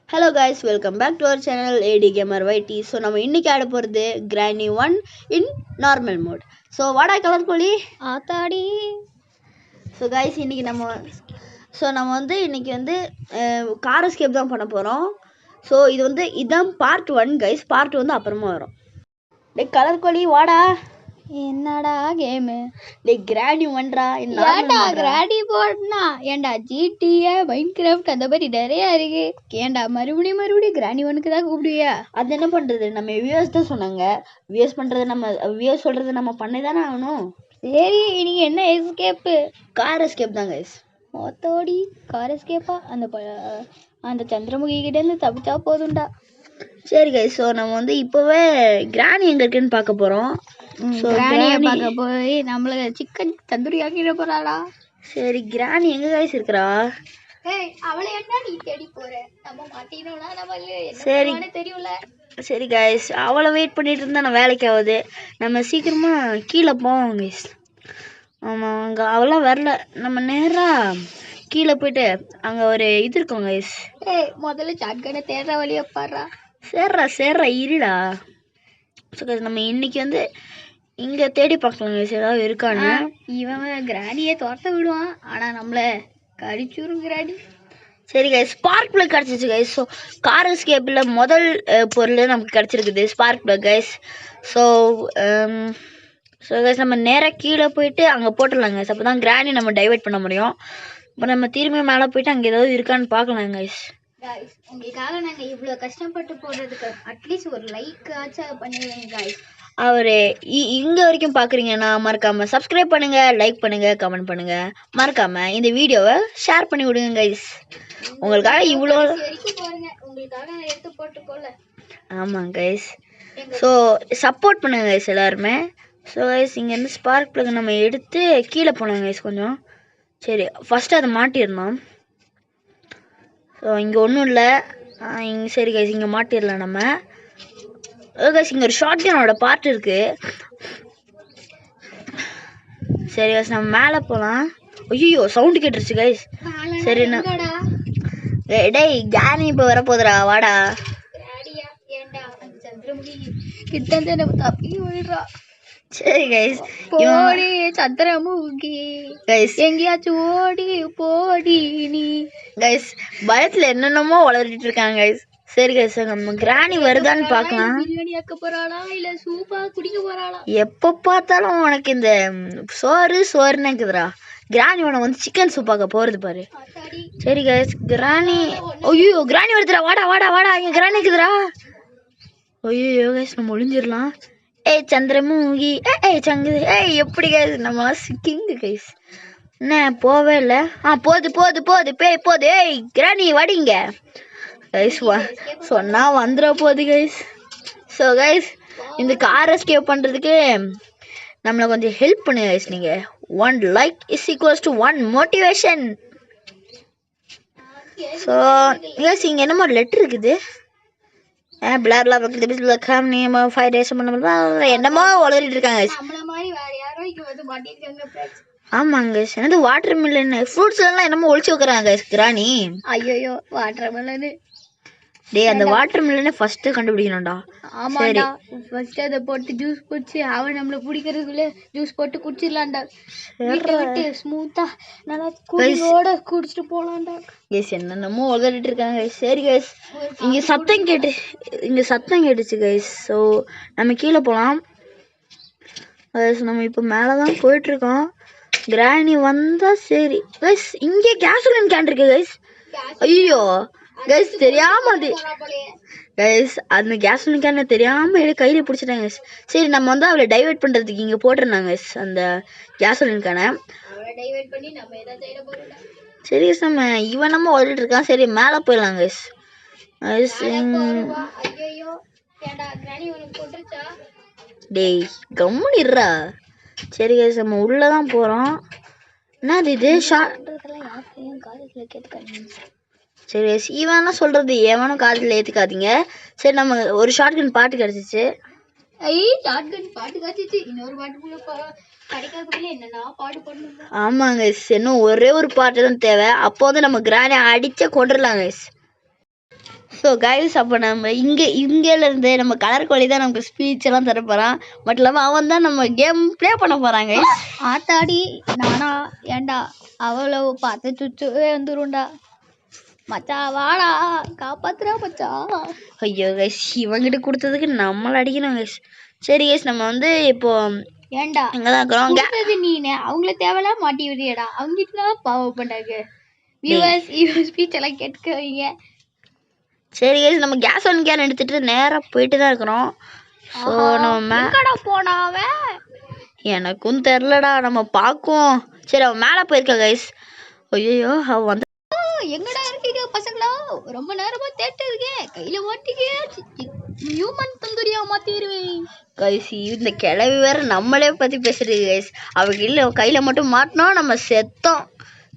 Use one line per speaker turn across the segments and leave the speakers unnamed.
Hello guys, welcome back to our channel AD Gamer YT. So நம்ம இன்னைக்கு ஆட போறது Granny 1 in normal mode. So வாடா colour கோலி
ஆத்தாடி.
So guys இன்னைக்கு நம்ம வந்து இன்னைக்கு வந்து கார் எஸ்கேப் தான் பண்ண போறோம். So இதான் பார்ட் 1 guys. பார்ட் வந்து அப்புறமா வரும். டேய் கலர் கோலி வாடா.
என்னடா கேம்?
டேய் Granny 1 டா.
ஏன்டா Granny போடுனா? ஏன்டா GTA, Minecraft அந்த மாதிரி நிறைய இருக்கு. ஏன்டா மறுபடியும் Granny 1க்கு தான் கூப்பிடுவியா?
அது என்ன பண்றது? நம்ம வியூவர்ஸ் தான் சொன்னாங்க. வியூவர்ஸ் சொல்றது நம்ம பண்ணி தானே ஆகணும்.
சரி நீங்க என்ன எஸ்கேப்?
கார் எஸ்கேப் தான் guys.
மொத்தோடி கார் எஸ்கேப்பா? அந்த சந்திரமுகி கிட்ட இருந்து தப்பிச்சா போதும்டா.
சரி கைஸ், ஸோ நம்ம வந்து இப்போவே கிராணி எங்க இருக்குன்னு பார்க்க போறோம்.
ஸோ கிராணியை பார்க்க போய் நம்மள சிக்கன் தந்தூரி ஆக்கிட போறாளா?
சரி கிராணி எங்க கைஸ் இருக்கிறா?
ஏய் அவளை என்ன நீ தேடி போற? நம்ம மாட்டினோம்னா நம்மளே
சரி
என்ன தெரியல.
சரி கைஸ், அவளை வெயிட் பண்ணிட்டு இருந்தா நான் வேலைக்கு ஆகுது. நம்ம சீக்கிரமா கீழே போவோம் கைஸ். ஆமாம், அங்கே அவளாம் வரல. நம்ம நேராக கீழே போயிட்டு அங்கே ஒரு இது இருக்கோம் கைஸ்.
ஏய் முதல்ல சாட்கனை தேடுற வழியை பாடுறா.
சேர்றா இருடா. ஸோ நம்ம இன்னைக்கு வந்து இங்கே தேடி பார்க்கலாம் கைஸ் ஏதாவது இருக்கான்னு.
இவன் கிராணியை துரத்த விடுவான், ஆனால் நம்மளை கடிச்சுரும் கிராணி.
சரி கைஸ், ஸ்பார்க் பிளக் கிடச்சிச்சு கைஸ். ஸோ கார் எஸ்கேப்பில் முதல் பொருள் நமக்கு கிடச்சிருக்குது spark plug guys. So guys நம்ம நேராக கீழே போயிட்டு அங்கே போட்டுடலாம் கைஸ். அப்போ தான் கிராணி நம்ம டைவர்ட் பண்ண முடியும். இப்போ நம்ம திரும்பி மேலே போயிட்டு அங்கே ஏதாவது இருக்கான்னு பார்க்கலாம் கைஸ்.
உங்களுக்காக நாங்கள் இவ்வளோ கஷ்டப்பட்டு போடுறதுக்கு அட்லீஸ்ட் ஒரு லைக் ஆச்சும் பண்ணிடுங்க கைஸ்.
அவர் இங்கே வரைக்கும் பார்க்குறீங்கன்னா மறக்காமல் சப்ஸ்கிரைப் பண்ணுங்கள், லைக் பண்ணுங்கள், கமெண்ட் பண்ணுங்கள். மறக்காமல் இந்த வீடியோவை ஷேர் பண்ணி விடுங்க கைஸ். உங்களுக்காக இவ்வளோ
உங்களுக்காக நான் எடுத்து போட்டு போல.
ஆமாம் கைஸ், ஸோ சப்போர்ட் பண்ணுங்க கைஸ் எல்லாருமே. ஸோ கைஸ் இங்கேருந்து ஸ்பார்க் பிளக் நம்ம எடுத்து கீழே போனோம் கைஸ் கொஞ்சம். சரி ஃபஸ்ட்டு அதை மாட்டிடணும். ஸோ இங்கே ஒன்றும் இல்லை இங்கே. சரி கைஸ் இங்கே மாட்டிடலாம் நம்ம. கைஸ் இங்கே ஒரு ஷார்ட் கனோட பார்ட் இருக்குது. சரி கைஸ் நம்ம மேலே போகலாம். ஐயோ சவுண்டு கேட்டுருச்சு கைஸ். சரி டேய் கிராணி இப்போ வரப்போதுடா வாடா. சரி கைஸ்
போடி சந்திரமுகி
கைஸ்
எங்கேயாச்சும் ஓடி போடி நீ.
கைஸ் பயத்தில் என்னென்னமோ வளர்த்துட்டு இருக்காங்க கைஸ். சரி கைஸ் நம்ம கிராணி வருதான்னு பார்க்கலாம்.
பிரியாணி ஆக்க போறாளா இல்ல சூப்பா குடிக்க போறாளா?
எப்போ பார்த்தாலும் உனக்கு இந்த சோறுன்னு இருக்குதுடா. கிராணி உனக்கு வந்து சிக்கன் சூப் ஆக்க போகிறது பாரு. சரி கைஸ் கிராணி, ஐயோ கிராணி வருதுடா. வாடா இங்கே கிராணி இருக்குதுடா. ஐயோ கைஸ் நம்ம ஒளிஞ்சிடலாம். ஏய் சந்திரமுகி, ஏய் எப்படி கைஸ் நம்ம சிக்கிங்க கைஸ். என்ன போவே இல்லை. போகுது பேய் போகுது. ஏய் கிராணி வாடிங்க கைஸ். சொன்னா வந்துட போகுது கைஸ். ஸோ கைஸ் இந்த கார் எஸ்கேப் பண்ணுறதுக்கு நம்மளை கொஞ்சம் ஹெல்ப் பண்ணுங்க கைஸ். நீங்கள் 1 like is equals to 1 motivation. So guys இங்கே என்னமோ லெட்டர் இருக்குது. என்னமோ வளரிட்டு இருக்காங்க. ஆமாங்க என்னது வாட்டர் மில்லன் ஃப்ரூட்ஸ் எல்லாம் என்னமோ ஒழிச்சு வைக்கிறாங்க கிராணி.
ஐயோ வாட்டர் மில்லனு.
டேய் அந்த வாட்டர் மில்லனை ஃபர்ஸ்ட் கண்டுபிடிக்கணும்டா.
ஆமாடா, ஃபர்ஸ்ட் அதை போட்டு ஜூஸ் குடிச்சு அவன் நம்மள பிடிக்கிறதுக்குள்ள ஜூஸ் போட்டு குடிச்சிடலாம்டா. விட்டு ஸ்மூத்தா நல்லா கூலோட குடிச்சிட்டு போலாம்டா.
கைஸ் என்னென்னமோ வளரிட்டு இருக்காங்க. சரி கைஸ் இங்க சத்தம் கேட்டுச்சு கைஸ். ஸோ நம்ம கீழே போகலாம் கைஸ். நம்ம இப்போ மேலே தான் போயிட்டு இருக்கோம். கிராணி வந்தா சரி கைஸ். இங்கே கேசோலின் கேன் இருக்கு கைஸ். ஐயோ கைஸ் தெரியாம அது கைஸ் அந்த கேசோலின் கேனை தெரியாம கையில பிடிச்சிட்டாங்க கைஸ். சரி நம்ம வந்து அவளை டைவர்ட் பண்றதுக்கு இங்க போட்டிருந்தாங்க கைஸ் அந்த கேசோலின் கேனை. சரி கைஸ் நம்ம இவன் நம்ம ஓடிட்டு இருக்கான். சரி மேலே போயிடலாம் கைஸ். டேய் கம்முனிடுறா. சரி கைஸ் நம்ம உள்ளதான் போறோம். என்னது இது சரி கைஸ் இவன் சொல்றது எவனும் காதில் ஏத்துக்காதீங்க. சரி நம்ம ஒரு ஷார்ட் கன் பாட்டு கிடைச்சிச்சு. ஆமாங்க இன்னும் ஒரே ஒரு பாட்டு தான் தேவை. அப்போ வந்து நம்ம கிராணி அடிச்ச கொண்டுடலாம் கைஸ். ஸோ கைஸ் அப்போ நம்ம இங்கேருந்து நம்ம கலர் கோழி தான் நமக்கு ஸ்பீச் எல்லாம் தர போகிறான். மட்டும் இல்லாமல் அவன் தான் நம்ம கேம் ப்ளே பண்ண போகிறாங்க.
ஆத்தாடி நானா ஏண்டா அவ்வளோ பார்த்து சுச்சுவே வந்துருண்டா மச்சா வாடா காப்பாத்துறா மச்சா.
ஐயோ கைஸ் இவங்கிட்ட கொடுத்ததுக்கு நம்மளை அடிக்கணும் கைஸ். சரி கைஸ் நம்ம வந்து இப்போ
ஏண்டா
இங்கே தான் இருக்கிறோம்.
நீனு அவங்கள தேவையில்லாம் மாட்டி விடுறியடா. அவங்கிட்ட தான் பாவம் பண்ணாங்க. வியூவர்ஸ் இவன் ஸ்பீச் எல்லாம் கேட்குறீங்க.
சரி கைஸ் நம்ம கேஸ் ஒன் கேன் எடுத்துட்டு நேராக போயிட்டு தான் இருக்கிறோம். ஸோ நம்ம
போனாவே
எனக்கும் தெரிலடா, நம்ம பார்க்குவோம். சரி அவன் மேலே போயிருக்கா கைஸ். ஐயோ அவன் வந்து
எங்கடா இருக்கீங்க பசங்களா? ரொம்ப நேரமா தேட்டு இருக்கேன். கையில மாட்டிக்க ஹியூமன் தந்தூரியா மாத்திடுவேன்
கைஸ். இந்த கிளவி வேற நம்மளே பற்றி பேசுறது கைஸ். அவங்க இல்லை கையில் மட்டும் மாட்டினோம் நம்ம செத்தோம்.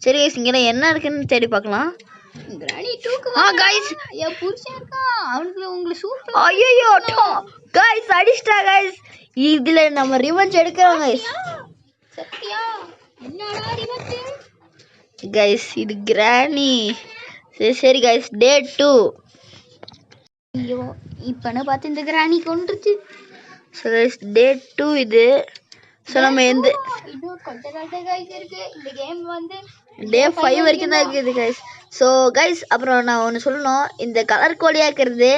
சரி கைஸ் இங்கே என்ன இருக்குன்னு தேடி பார்க்கலாம்.
கிராணி தூக்கு
கைஸ்
என் புருஷன் இருக்கான் அவனுக்கு உங்களை சூப்பர்.
ஐயோ கைஸ் அடிச்சிட்டா கைஸ். இதுல நம்ம ரிவெஞ்ச் எடுக்கிறோம் கைஸ்.
சத்தியா என்னடா ரிவெஞ்ச்
கைஸ் இது கிராணி. சரி கைஸ் டே 2.
ஐயோ இப்பன்னு பார்த்து இந்த கிராணி கொண்டுருச்சு.
ஸோ கைஸ் டே 2 இது. ஸோ நம்ம எந்த
இன்னும் கொஞ்ச நாள் தான் கைஸ் இருக்கு. இந்த கேம் வந்து
டே 5 வரைக்கும் தான் இருக்குது கைஸ். ஸோ கைஸ் அப்புறம் நான் ஒன்று சொல்லணும். இந்த கலர் கோழியாக இருக்கிறது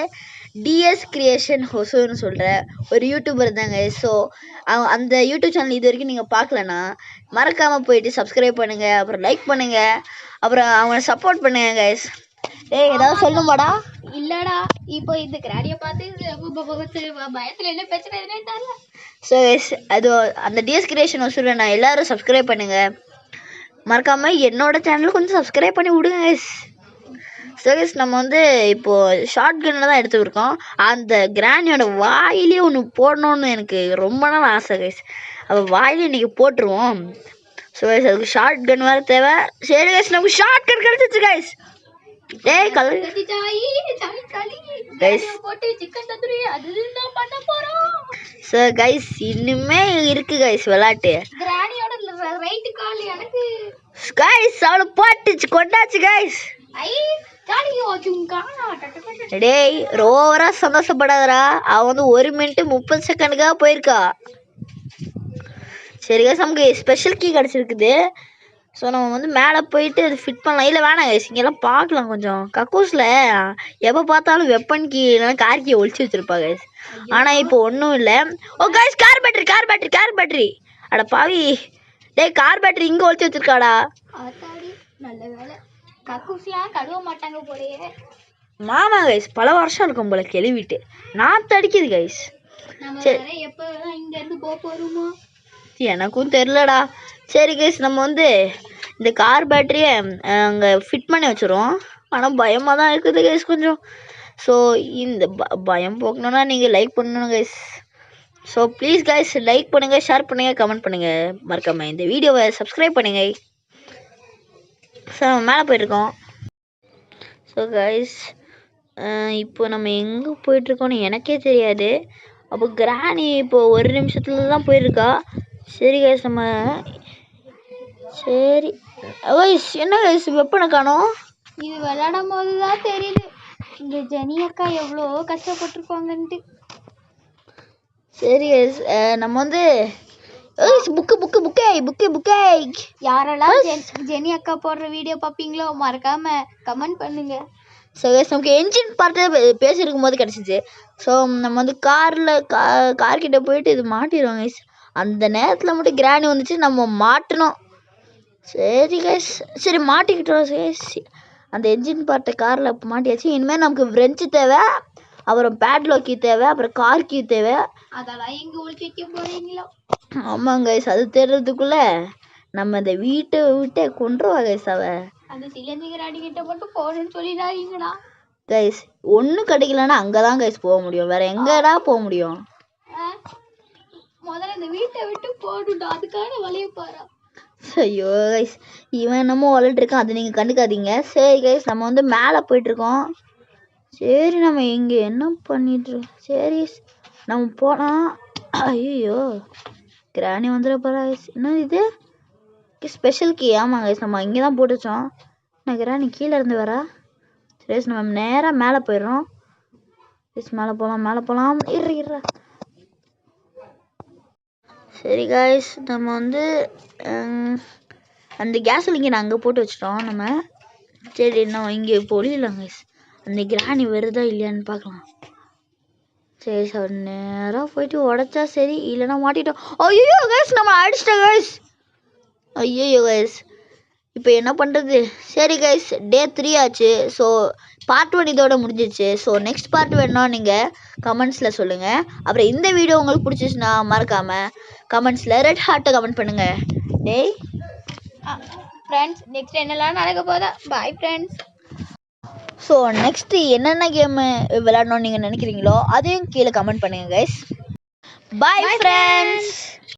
டிஎஸ் கிரியேஷன் ஹொசுன்னு சொல்கிற ஒரு யூடியூபர் தாங்க. ஸோ அந்த யூடியூப் சேனல் இது வரைக்கும் நீங்கள் பார்க்கலன்னா மறக்காமல் போயிட்டு சப்ஸ்கிரைப் பண்ணுங்கள், அப்புறம் லைக் பண்ணுங்கள், அப்புறம் அவனை சப்போர்ட் பண்ணுங்க கைஸ். ஏதாவது சொல்லணுமாடா?
இல்லடா இப்போ இந்த கிராடியை பார்த்து பயத்தில் என்ன பிரச்சனை தெரியல.
ஸோ கைஸ் அது அந்த டிஎஸ் கிரியேஷன் ஹொசுல நான் எல்லோரும் சப்ஸ்கிரைப் பண்ணுங்கள். மறக்காமல் என்னோட சேனல் கொஞ்சம் சப்ஸ்கிரைப் பண்ணி விடுங்க கைஸ். ஸோ கைஸ் நம்ம வந்து இப்போது ஷார்ட் கன்னில் தான் எடுத்துருக்கோம். அந்த கிராணியோட வாயிலே ஒன்று போடணுன்னு எனக்கு ரொம்ப நாள் ஆசை கைஸ். அப்போ வாயிலே இன்றைக்கி போட்டுருவோம். ஸோ கைஸ் அதுக்கு ஷார்ட் கன் வேறு தேவை. சரி கைஸ் நமக்கு ஷார்ட் கன் கிடச்சிச்சு கைஸ். டேய் கலர் கைஸ். ஸோ கைஸ் இன்னுமே இருக்கு கைஸ் விளையாட்டு. கைஸ் அவளை போட்டுச்சு கொண்டாச்சு கைஸ். டேய் ரோவரா சந்தோஷப்படாதரா. அவன் வந்து 1 மினிட் 30 செகண்டுக்காக போயிருக்கா. சரி கைஸ் நமக்கு ஸ்பெஷல் கீ கிடச்சிருக்குது. ஸோ நம்ம வந்து மேலே போயிட்டு அது ஃபிட் பண்ணலாம். இல்லை வேணாம் கைஸ் இங்கெல்லாம் பார்க்கலாம் கொஞ்சம். கக்கூஸில் எப்போ பார்த்தாலும் வெப்பன் கீ இல்லைன்னா கார் கீ ஒழிச்சு வச்சுருப்பா கைஸ். ஆனால் இப்போ ஒன்றும் இல்லை. ஓ கைஸ் கார் பேட்டரி. அட பாவி டேய் கார் பேட்டரி இங்கே ஒழிச்சு வச்சிருக்காடா.
நல்ல வேலை கக்கூஸ்லாம் கழுவ மாட்டாங்க போலயே.
மாமா கைஸ் பல வருஷம் இருக்கும் போல கெழுவிட்டு நான் தடிக்குது கைஸ்.
சரி எப்போ இங்க இருந்து போறோமோ
எனக்கும் தெரிலடா. சரி கைஸ் நம்ம வந்து இந்த கார் பேட்டரியை அங்கே ஃபிட் பண்ணி வச்சுருவோம். ஆனால் பயமாக தான் இருக்குது கைஸ் கொஞ்சம். ஸோ இந்த பயம் போக்கணுன்னா நீங்கள் லைக் பண்ணணும் guys. So please guys like பண்ணுங்கள், ஷேர் பண்ணுங்கள், கமெண்ட் பண்ணுங்கள், மறக்காமல் இந்த வீடியோவை சப்ஸ்கிரைப் பண்ணுங்கள். ஸோ நம்ம மேலே போயிட்டுருக்கோம். ஸோ கைஸ் இப்போ நம்ம எங்கே போயிட்டுருக்கோன்னு எனக்கே தெரியாது. அப்போ கிராணி இப்போது 1 நிமிஷத்துல தான் போயிருக்கா. சரி கைஸ் நம்ம சரி கைஸ் என்ன கைஸ் வெப்பனை காணோம்.
இது விளையாடும் போது தான் தெரியுது இங்கே ஜெனி அக்கா எவ்வளோ கஷ்டப்பட்டுருப்பாங்கன்ட்டு.
சரி கைஸ் நம்ம வந்து புக்கு
யாரெல்லாம் ஜெனி அக்கா போடுற வீடியோ பார்ப்பீங்களோ மறக்காம கமெண்ட் பண்ணுங்க.
ஸோ கைஸ் நமக்கு என்ஜின் பார்ட்டு பேசியிருக்கும் போது கிடச்சிச்சு. ஸோ நம்ம வந்து கார்கிட்ட போயிட்டு இது மாட்டிடுவோம் கைஸ். அந்த நேரத்தில் மட்டும் கிராணி வந்துச்சு நம்ம மாட்டினோம். சரி கைஸ் சரி மாட்டிக்கிட்டோம் கைஸ். அந்த என்ஜின் பார்ட்டை காரில் மாட்டியாச்சு. இனிமேல் நமக்கு ஃப்ரெஞ்சு தேவை, அப்புறம் பேட்லாக்கி தேவை, அப்புறம் கார் கீ தேவை.
அதெல்லாம் எங்கே ஒழிச்சு வைக்க போகிறீங்களோ.
ஆமாங்க கைஸ் அது தேடுறதுக்குள்ளே நம்ம இந்த வீட்டை விட்டே கொண்டுருவா கைஸ்.
அந்த சிலந்திகர் அடிக்கிட்ட மட்டும் போகணுன்னு சொல்லிடாதீங்களா
கைஸ். ஒன்றும் கிடைக்கலன்னா அங்கே தான் கைஸ் போக முடியும், வேறு எங்கடா போக முடியும்.
முதல்ல இந்த வீட்டை விட்டு போடுடா, அதுக்கான வழியை பாரு.
ஐயோ கைஸ் இவன் என்னமோ விளையாட்டுருக்கான், அது நீங்கள் கண்டுக்காதீங்க. சரி கைஸ் நம்ம வந்து மேலே போயிட்டுருக்கோம். சரி நம்ம இங்கே என்ன பண்ணிட்டுருக்கோம். சரி நம்ம போனால் ஐயோ கிராணி வந்துட போகிறா கைஸ். என்ன இது ஸ்பெஷல் கீ? ஆமாம் கைஸ் நம்ம இங்கே தான் போட்டு வச்சோம். நான் கிராணி கீழே இருந்து வரா. கைஸ் நம்ம நேராக மேலே போயிடுறோம். கைஸ் மேலே போகலாம். இரு. சரி கைஸ் நம்ம வந்து அந்த கேஸ் லிங்கை நான் அங்கே போட்டு வச்சிட்டோம் நம்ம. சரி நான் இங்கே இப்போ ஒளியிடலாம் கைஸ். அந்த கிராணி வருதா இல்லையான்னு பார்க்கலாம். சரி சார் நேராக போயிட்டு உடச்சா சரி, இல்லைன்னா மாட்டிட்டோம். ஐயோ கைஸ் நம்ம அடிச்சிட்டோம் கைஸ். ஐயோ கைஸ் இப்போ என்ன பண்ணுறது? சரி கைஸ் டே 3 ஆச்சு. ஸோ பார்ட் 1 இதோட முடிஞ்சிச்சு. ஸோ நெக்ஸ்ட் பார்ட் வேணும்னா நீங்கள் கமெண்ட்ஸில் சொல்லுங்கள். அப்புறம் இந்த வீடியோ உங்களுக்கு பிடிச்சிச்சுன்னா மறக்காமல் கமெண்ட்ஸில் ரெட் ஹார்ட்டை கமெண்ட் பண்ணுங்கள். டேய்
ஃப்ரெண்ட்ஸ் நெக்ஸ்ட் என்னெல்லாம் நடக்க போதா? Bye friends.
ஸோ நெக்ஸ்ட்டு என்னென்ன கேமு விளையாடணும்னு நீங்கள் நினைக்கிறீங்களோ அதையும் கீழே கமெண்ட் பண்ணுங்கள் கைஸ். Bye friends.